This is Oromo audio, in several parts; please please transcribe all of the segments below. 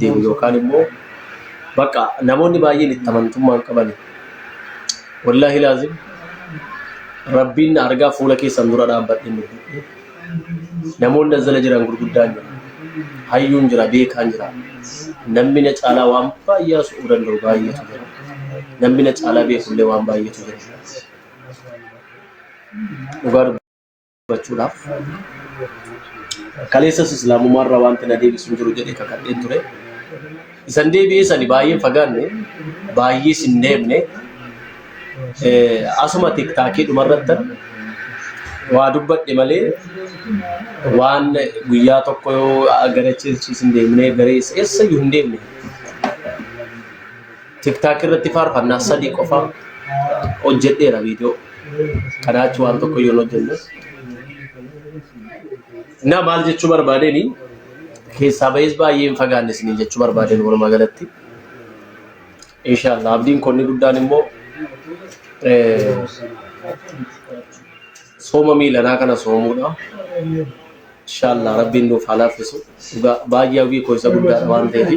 deemu yookaan immoo bakka namoonni baay'een itti amantummaan qaban wallahi laazim rabbiin argaa fuula keessan dura dhaabbadhe namoonni daldala jiran gurguddaan jira hayyuun jira beekaan jira namni na caalaa waan baay'ee su'uu danda'u baay'eetu jira namni na caalaa beekullee waan baay'eetu jira dhugaa dubbachuudhaaf kaleessas islaamummaarraa wanti na deebisuun jiru jedhee kakadheen ture isan deebi'ee sani baay'ee fagaanne baay'ee sin deemne asuma tiktaakii dhumarrattan waa dubbadhe malee waan guyyaa tokko yoo agarachiis hin deemne garee eessayyuu hin deemne tiktaakii irratti faarfannaa sadii qofa hojjedheera viidiyoo kanaachi waan tokko yoo hojjenne na maal jechuu barbaadeni keessaa baay'ee baay'een fagaanne isin jechuu barbaadeen walumaa galatti inshallah abdiin konni guddaan immoo sooma miilanaa kana soomuudha inshallah rabbiin nuuf halaafisu baay'ee hawwii koo isa guddaadha waan ta'eef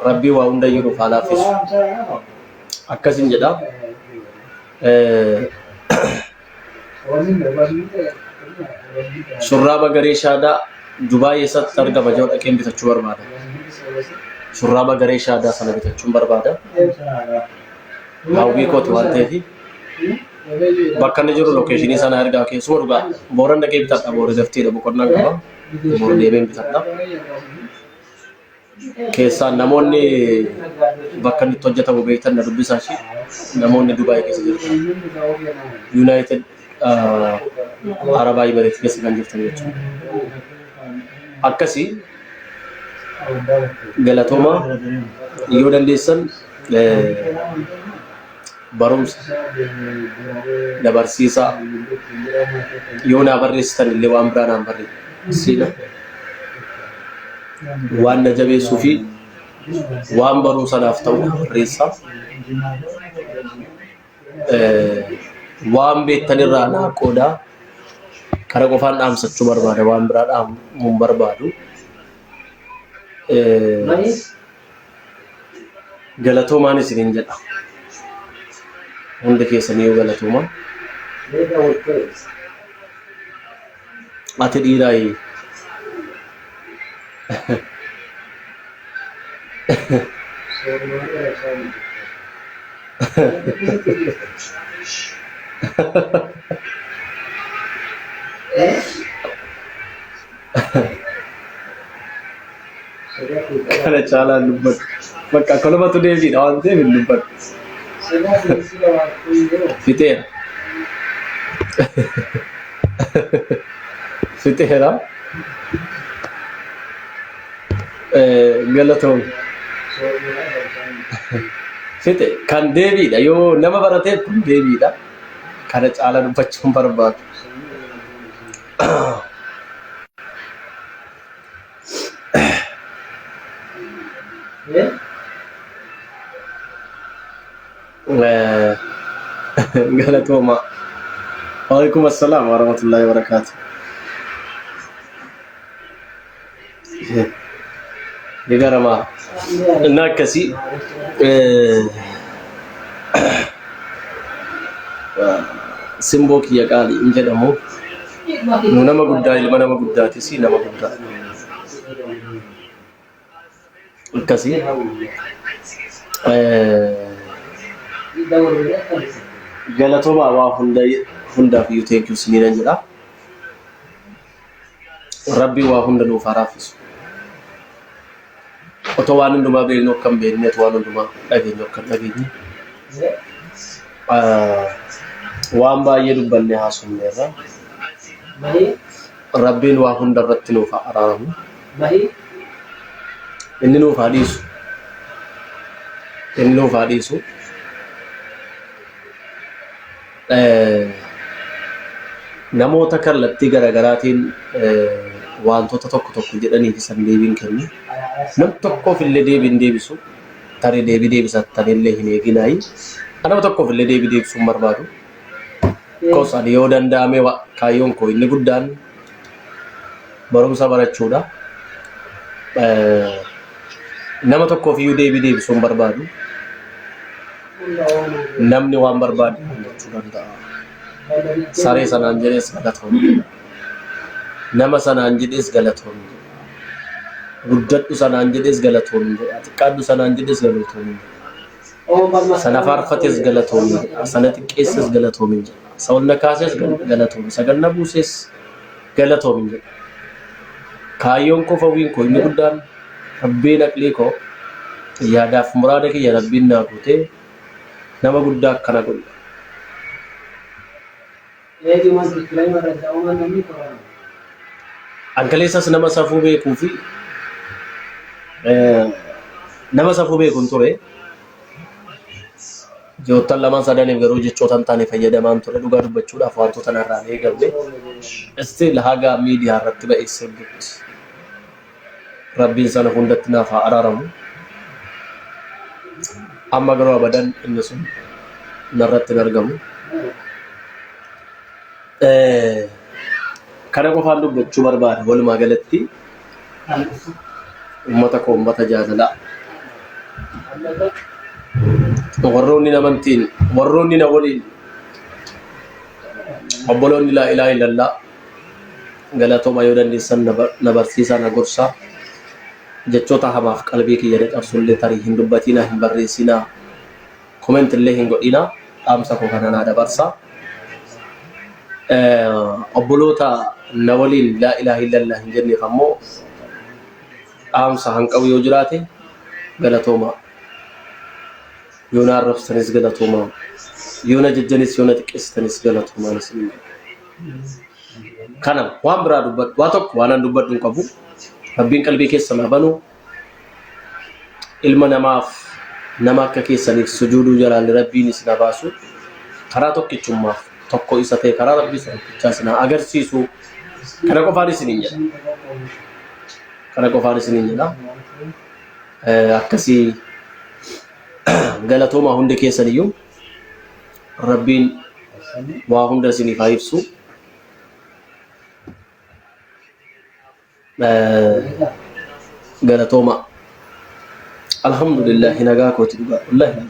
rabbii waa hundayyuu nuuf halaafisu akkasin jedha shurraaba garee shaadaa Dubai eessatti argama jedhu dhaqeen bitachuu barbaada. Shurraaba garee shaadaa sana bitachuun barbaada. Hawwii kooti waan ta'eef bakka inni jiru lokeeshinii sana argaa keessuma dhugaa booran dhaqee bitadha boora dafteedha boqonnaan qaba boora deemeen bitadha. Keessaan namoonni bakka inni itti hojjetamu beektan na dubbisaa shi namoonni Dubai keessa jirtan United Arab Emirates keessa kan jirtan jechuudha. Akkasi galatooma yoo dandeessan barumsa dabarsiisaa yoo na barreessitan illee waan biraa naan barreessina waan na jabeessuu fi waan barumsanaaf ta'u barreessaa waan beektanirraa naa qoodaa kara qofaan dhaamsachuu barbaada waan biraa dhaamuun barbaadu galatoomaan isiniin jedha hundi keessanii yoo galatoomaa ati dhiiraayi kana caalaan dubbatu bakka kolmatu deebiidha waan ta'eef hin dubbatu fixeera fixeera galatoom fixe kan deebiidha yoo nama barateef kun deebiidha kana caalaa dubbachuun barbaadu galatoma waalaikum assalam warahmatullahi wabarakatuh digarama nakasi simbo kiya qali injedhamu nu nama guddaa ilma nama guddaati si nama guddaa akkasi galatoma waa hundaaf iyyuu thank you siniin jedha rabbi waa hunda nuuf haraafisu otoo waan hundumaa beeknu akkam beekneet waan hundumaa dhageenyu akkam dhageenyu waan baay'ee dubbanne haasofneerra rabbiin waa hunda irratti nuuf araaramu inni nuuf haadhiisu namoota kallattii garaagaraatiin wantoota tokko jedhanii fi san deebiin kennu nam tokkoof illee deebiin deebisu tarii deebii deebisattan illee hin eeginaayi nama tokkoof illee deebii deebisuun barbaadu kos ani yoo danda'ame kaayyoon koo inni guddaan barumsa barachuudha nama tokkoof iyyuu deebisuu hin barbaadu. Namni waan barbaadu jechuu danda'a. Saree sanaan jedhees galatoomuu. Nama sanaan jedhees galatoomuu. Guddadhu sanaan jedhees galatoomuu. Xiqqaadhu sanaan jedhees galatoomuu. Sana faarfates galatoomuu. Sana xiqqeesses galatoomuu. Sawulna kaases galatoomuu. Saganna buuses galatoomuu. Kaayyoon koo fawwiin koo inni guddaan rabbiin aqlii koo yaadaaf muraada kiyya rabbiin naa guutee nama guddaa akkana godhu. Ankaleessas nama safuu beekuu fi nama safuu beekuun ture. Joottan lamaan sadaniif garuu jechootan taane fayyadamaan ture dhugaa dubbachuudhaaf wantoota narraa eegamne. Still haga miidiyaa irratti ba'eessee hojjetti. Rabbiin sana hundatti naaf haa araaramu. Amma garuu abadan inni sun narratti hin argamu. Kana qofaan dubbachuu barbaada walumaa galatti uummata koo uummata jaalalaa. Warroonni namantiin warroonni na waliin obboloonni laa ilaaha illallah galatooma yoo dandeessan na barsiisaa na gorsaa. Jechoota hamaaf qalbii kiyya cabsullee tarii hin dubbatinaa hin barreessinaa comment illee hin godhinaa dhaamsa koo kana naa dabarsaa. Obboloota na waliin laa ilaaha illallah hin jenneef ammoo dhaamsa hanqabu yoo jiraate galatooma. Yoo na arrabsanis galatooma. Yoo na jajjanis yoo na xiqqeessanis galatooma. Kana waan biraa dubbadhu waa tokko waan an dubbadhu hin qabu. Rabbiin qalbii keessa na banu ilma namaaf nama akka keessaniif sujuuduu jalaan rabbiin isin baasu karaa tokkichummaaf tokko isa ta'e karaa rabbii tokkichaa isin agarsiisu kana qofaan isin hin jedha. Kana qofaan isin hin jedha. Akkasii galatooma hundi keessaniyyuu rabbiin waa hunda isiniif haa ibsu. Galatooma alhamdulillah nagaa kooti dhugaa wallahi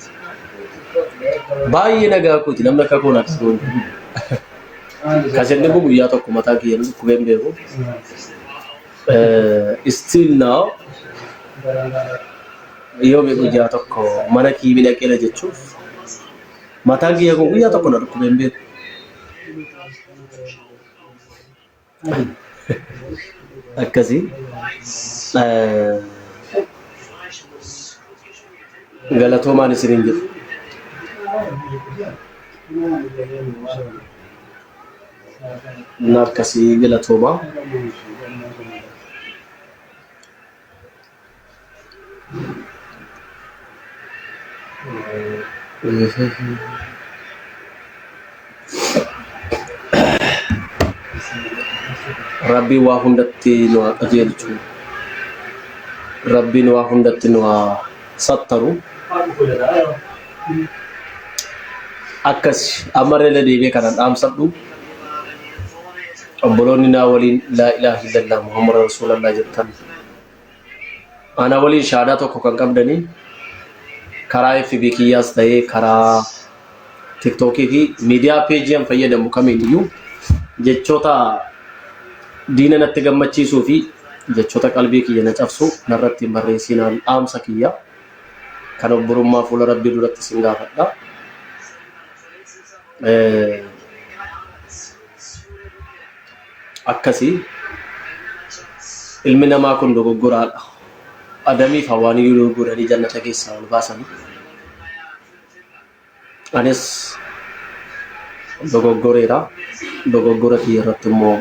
baay'ee nagaa kooti namni akka koon akkasumas kasenni guyyaa tokko mataa kiyya kubeen beeku still now yoo guyyaa tokko mana kiibii dhaqeera jechuuf mataa kiyya kun guyyaa tokko na kubeen beeku. Akkasii galatoomaan isiniin jedhu. Akkasii galatoomaa. Rabbi waa hundatti nu qajeelchu. Rabbiin waa hundatti nu sattaru. Akkas amarree deebi'ee kanan dhaamsadhu. Obboloonni naa waliin laa ilaaha illallah Muhammad Rasuulallah jettan. Ana waliin shaadaa tokko kan qabdanii karaa FB kiyyaas ta'ee karaa TikTokii fi miidiyaa peejiin fayyadamu kamiiniyyuu jechoota diina natti gammachiisuu fi jechoota qalbii kiyya na cabsu narratti barreessinaan dhaamsa kiyya kan obborummaa fuula rabbii duratti sin gaafadha. Akkasii ilmi namaa kun dogoggoraadha. Adamiif hawaanii dogoggoranii jannata keessaa ol baasan. Anis dogoggoreera. Dogoggora kiyya irratti immoo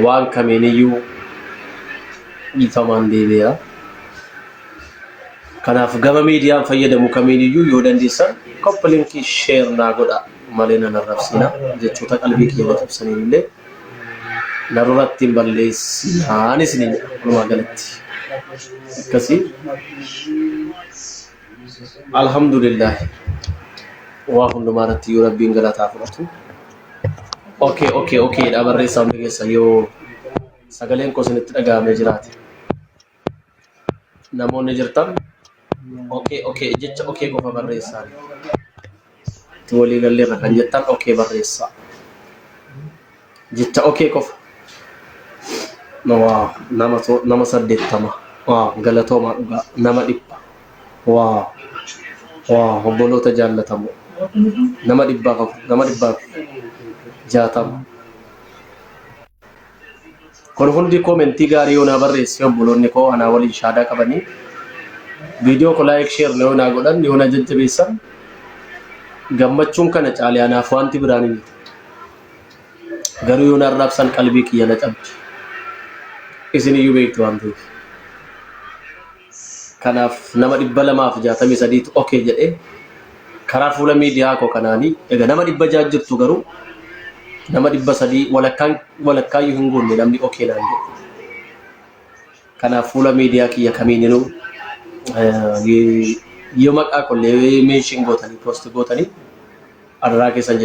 waan kamiiniyyuu dhiifamaan deebi'a. Kanaaf gama miidiyaan fayyadamu kamiiniyyuu yoo dandeessan koppilinkii sheer naa godha malee nan arrabsina jechoota qalbii kiyya na cabsaniin illee narratti hin balleessinaan isiniin walumaa galatti. Akkasii alhamdulillah waa hundumaa irratti yoo rabbiin galataa fudhatu. Okay, dha barreessaa hundi keessa yoo sagaleen koo isinitti dhaga'amee jiraate namoonni jirtan okay jecha okay qofa barreessaa. Walii gallee irra kan jettan okay barreessaa. Jecha okay qofa. Wow, nama 80. Wow, galatooma dhugaa nama 100. Wow, obboloota jaallatamu. Nama 60. Kun hundi commentii gaarii yoo na barreesse obboloonni koo ana waliin shaadaa qabanii video ko like share yoo na godhan yoo na jajjabeessan gammachuun kana caalee anaaf wanti biraan hin garuu yoo na arrabsan qalbii kiyya na cabbi isin iyyuu beektu waan ta'eef kanaaf nama 263 okay jedhee karaa fuula miidiyaa koo kanaanii egaa nama 600 jirtu garuu nama 300 walakkaan hin goone namni okay naan jedhu kanaaf fuula miidiyaa kiyya kamiinuu yoo maqaa kollee mention gootanii post gootanii arraa keessan